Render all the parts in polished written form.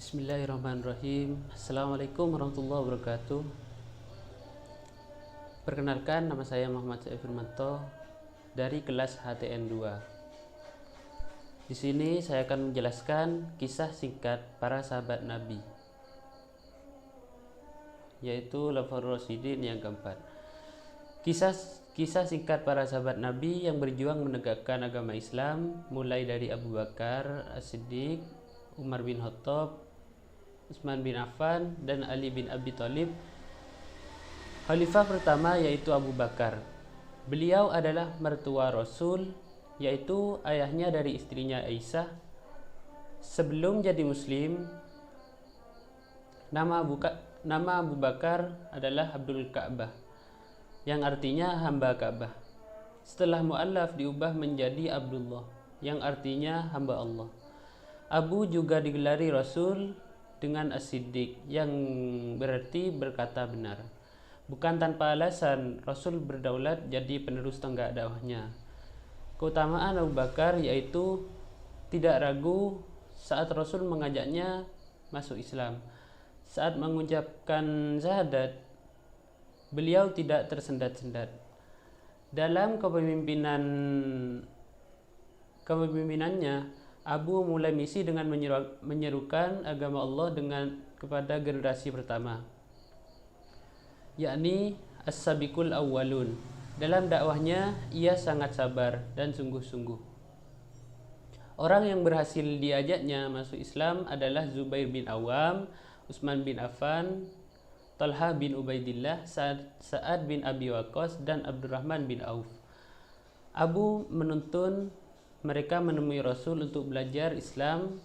Bismillahirrahmanirrahim. Assalamualaikum warahmatullahi wabarakatuh. Perkenalkan, nama saya Muhammad Saif Firmanto dari kelas HTN 2. Di sini saya akan menjelaskan kisah singkat para sahabat Nabi, yaitu Khulafaur Rasyidin yang keempat. Kisah singkat para sahabat Nabi yang berjuang menegakkan agama Islam, mulai dari Abu Bakar As-Siddiq, Umar bin Khattab, Utsman bin Affan, dan Ali bin Abi Thalib. Khalifah pertama yaitu Abu Bakar. Beliau adalah mertua Rasul, yaitu ayahnya dari istrinya Aisyah. Sebelum jadi Muslim, nama Abu Bakar adalah Abdul Ka'bah, yang artinya hamba Ka'bah. Setelah mu'allaf diubah menjadi Abdullah, yang artinya hamba Allah. Abu juga digelari Rasul dengan As-Siddiq, yang berarti berkata benar. Bukan tanpa alasan Rasul berdaulat jadi penerus tonggak dakwahnya. Keutamaan Abu Bakar yaitu tidak ragu saat Rasul mengajaknya masuk Islam. Saat mengucapkan syahadat, beliau tidak tersendat-sendat. Dalam kepemimpinannya, Abu mulai misi dengan menyerukan agama Allah kepada generasi pertama, yakni as-sabiqul awwalun. Dalam dakwahnya, ia sangat sabar dan sungguh-sungguh. Orang yang berhasil diajaknya masuk Islam adalah Zubair bin Awam, Utsman bin Affan, Talha bin Ubaidillah, Sa'ad bin Abi Waqqas, dan Abdurrahman bin Auf. Abu menuntun mereka menemui Rasul untuk belajar Islam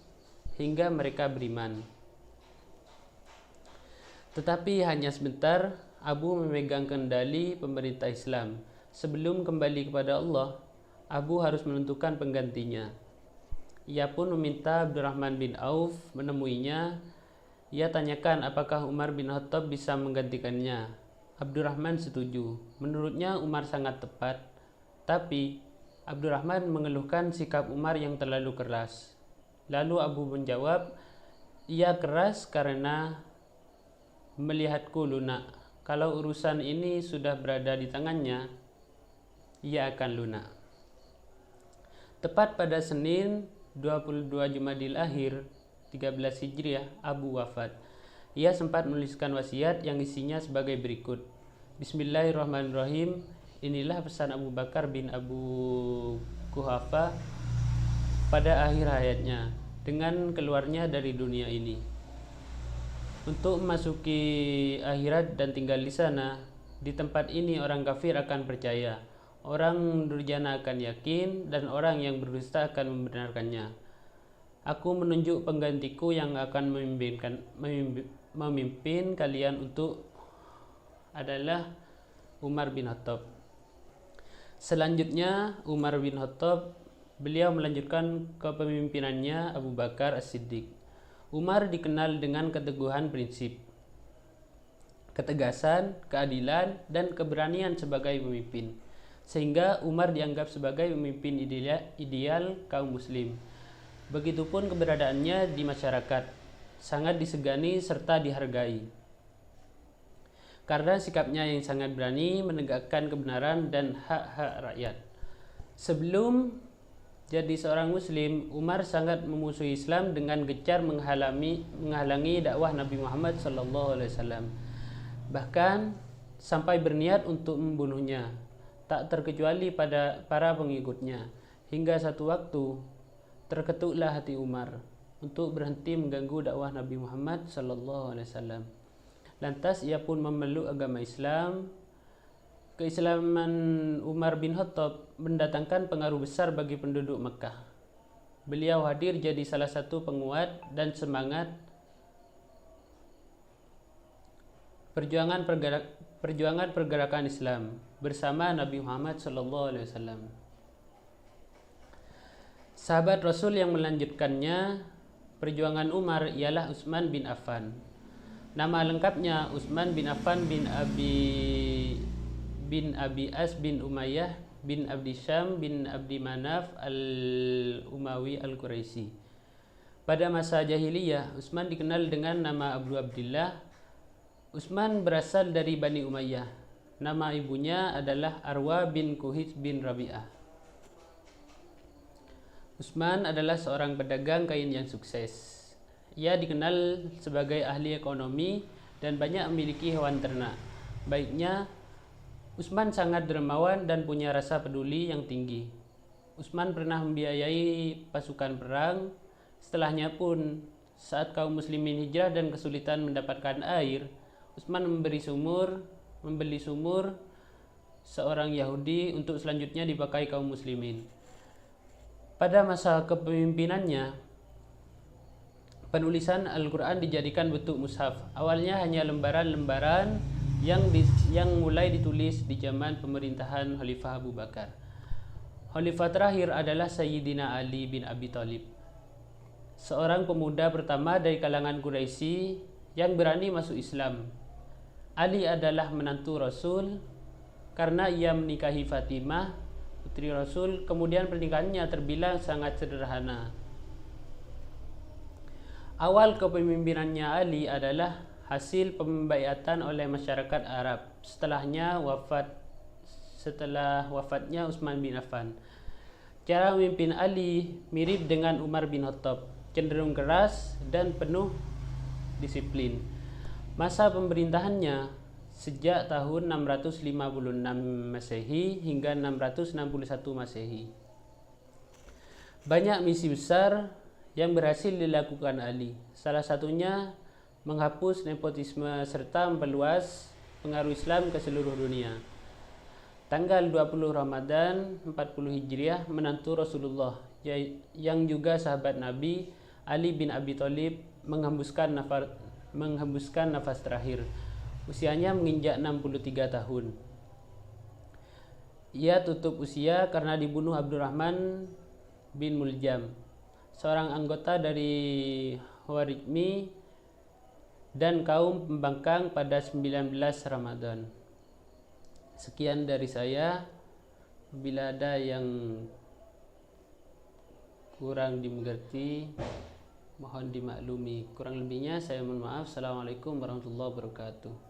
hingga mereka beriman. Tetapi hanya sebentar Abu memegang kendali pemerintah Islam. Sebelum kembali kepada Allah, Abu harus menentukan penggantinya. Ia pun meminta Abdurrahman bin Auf menemuinya. Ia tanyakan apakah Umar bin Khattab bisa menggantikannya. Abdurrahman setuju. Menurutnya Umar sangat tepat, tapi Abdurrahman mengeluhkan sikap Umar yang terlalu keras. Lalu Abu menjawab, ia keras karena melihatku lunak. Kalau urusan ini sudah berada di tangannya, ia akan lunak. Tepat pada Senin 22 Jumadil Akhir 13 Hijriah, Abu wafat. Ia sempat menuliskan wasiat yang isinya sebagai berikut. Bismillahirrahmanirrahim. Inilah pesan Abu Bakar bin Abu Quhafa pada akhir hayatnya dengan keluarnya dari dunia ini. Untuk memasuki akhirat dan tinggal di sana, di tempat ini orang kafir akan percaya, orang durjana akan yakin, dan orang yang berdusta akan membenarkannya. Aku menunjuk penggantiku yang akan memimpin kalian adalah Umar bin Khattab. Selanjutnya Umar bin Khattab, beliau melanjutkan kepemimpinannya Abu Bakar As-Siddiq. Umar dikenal dengan keteguhan prinsip, ketegasan, keadilan, dan keberanian sebagai pemimpin, sehingga Umar dianggap sebagai pemimpin ideal kaum muslim. Begitupun keberadaannya di masyarakat, sangat disegani serta dihargai karena sikapnya yang sangat berani menegakkan kebenaran dan hak-hak rakyat. Sebelum jadi seorang muslim, Umar sangat memusuhi Islam dengan gencar menghalangi dakwah Nabi Muhammad SAW. Bahkan sampai berniat untuk membunuhnya, tak terkecuali pada para pengikutnya. Hingga satu waktu terketuklah hati Umar untuk berhenti mengganggu dakwah Nabi Muhammad SAW. Lantas ia pun memeluk agama Islam. Keislaman Umar bin Khattab mendatangkan pengaruh besar bagi penduduk Mekah. Beliau hadir jadi salah satu penguat dan semangat perjuangan pergerakan Islam bersama Nabi Muhammad SAW. Sahabat Rasul yang melanjutkannya perjuangan Umar ialah Utsman bin Affan. Nama lengkapnya Utsman bin Affan bin Abi As bin Umayyah bin Abdi Syam bin Abdi Manaf al-Umawi al-Quraisy. Pada masa jahiliyah, Utsman dikenal dengan nama Abu Abdillah. Utsman berasal dari Bani Umayyah. Nama ibunya adalah Arwa bin Kuhij bin Rabi'ah. Utsman adalah seorang pedagang kain yang sukses. Ia dikenal sebagai ahli ekonomi dan banyak memiliki hewan ternak. Baiknya, Utsman sangat dermawan dan punya rasa peduli yang tinggi. Utsman pernah membiayai pasukan perang. Setelahnya pun, saat kaum muslimin hijrah dan kesulitan mendapatkan air, Utsman membeli sumur seorang Yahudi untuk selanjutnya dipakai kaum muslimin. Pada masa kepemimpinannya, penulisan Al-Quran dijadikan bentuk mushaf. Awalnya hanya lembaran-lembaran yang mulai ditulis di zaman pemerintahan Khalifah Abu Bakar. Khalifah terakhir adalah Sayyidina Ali bin Abi Thalib, seorang pemuda pertama dari kalangan Quraisy yang berani masuk Islam. Ali adalah menantu Rasul karena ia menikahi Fatimah, putri Rasul. Kemudian pernikahannya terbilang sangat sederhana. Awal kepemimpinannya Ali adalah hasil pembaiatan oleh masyarakat Arab setelah wafatnya Utsman bin Affan. Cara memimpin Ali mirip dengan Umar bin Khattab, cenderung keras dan penuh disiplin. Masa pemerintahannya sejak tahun 656 Masehi hingga 661 Masehi. Banyak misi besar yang berhasil dilakukan Ali. Salah satunya menghapus nepotisme serta memperluas pengaruh Islam ke seluruh dunia. Tanggal 20 Ramadan 40 Hijriah, menantu Rasulullah yang juga sahabat Nabi, Ali bin Abi Thalib menghembuskan nafas terakhir. Usianya menginjak 63 tahun. Ia tutup usia karena dibunuh Abdurrahman bin Muljam, seorang anggota dari Khawarizmi dan kaum pembangkang pada 19 Ramadan. Sekian dari saya. Bila ada yang kurang dimengerti, mohon dimaklumi. Kurang lebihnya saya mohon maaf. Assalamualaikum warahmatullahi wabarakatuh.